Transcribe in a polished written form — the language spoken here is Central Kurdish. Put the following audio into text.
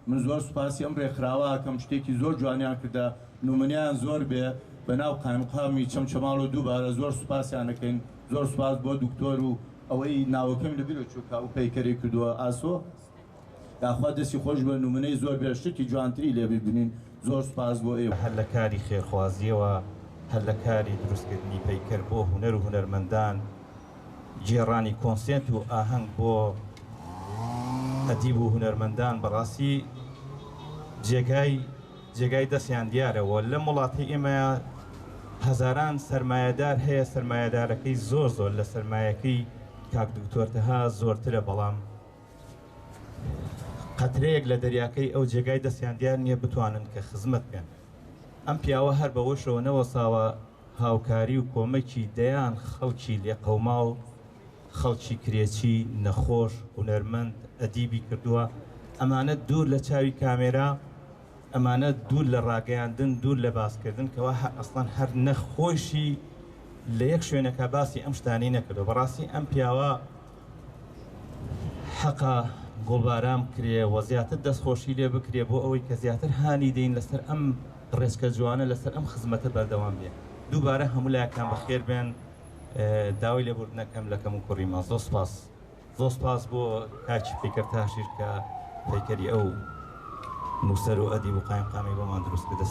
من زۆر سوپاسی ئەم ڕێکخراوە ئەکەم شتێکی زۆر جوانیان کردە نمونەیان زۆر بێ بەناو قایمقامی چەمچەماڵ و دووبارە زۆر سوپاسیان دەکەین زۆر سوپاس بۆ دوکتۆر و ئەوەی ناوەکەم لەبیرە چووکا و پەیکەری کردووە ئاسۆ داخوا دەستی خۆش بە نمونەی زۆر بێ شتێکی جوانتری لێ ببینین زۆر سوپاس بۆ ئێوە هەر لە کاری خێرخوازیەوە هەر لە کاری دروستکردنی پەیکەر بۆ هونەر و هونەرمەندان جێڕانی کۆنسێنت و ئاهەنگ بۆ ئەدیب و هونەرمەندان بەڕاستی جێگای دەستیان دیارەوە لە وڵاتی ئێمە هەزاران سەرمایەدار هەیە سەرمایەدارەکەی زۆر لە سەرمایەکەی کاک دکتۆرتەها زۆرترە بەڵام قەترەیەک لە دەریاکەی ئەو جێگای دەستیان دیار نییە بتوانن کە خزمەت بکەن ئەم پیاوە هەر بەوەشەوە نەوەساوە هاوکاری و کۆمەکی دەیان خەڵکی لێقەوما و خەڵکی کرێچی نەخۆش هونەرمەند ئەدیبی کردووە ئەمانە دوور لە چاوی کامێرا ئەمانە دوور لە ڕاگەیاندن دوور لە باسکردن کەوا ئەسڵان هەر نەخۆشی لە یەک شوێنەکە باسی ئەم شتانی نەکردو بەڕاستی ئەم پیاوە حەقا گۆڵبارام کرێ وە زیاتر دەستخۆشی لێ بکرێ بۆ ئەوەی کە زیاتر هانی دەین لەسەر ئەم ڕێچکە جوانە لەسەر ئەم خزمەتە بەردەوام بێ دووبارە هەموو لایەکان بەخێر بێن داوای لێبوردنەکەم لەکەم و کوڕیمە زۆر سپاس بۆ کاکی پەیکەر تاشیر کە پەیکەری ئەو نووسەر و ئەدیب و قایمقامی بۆمان دروست کردە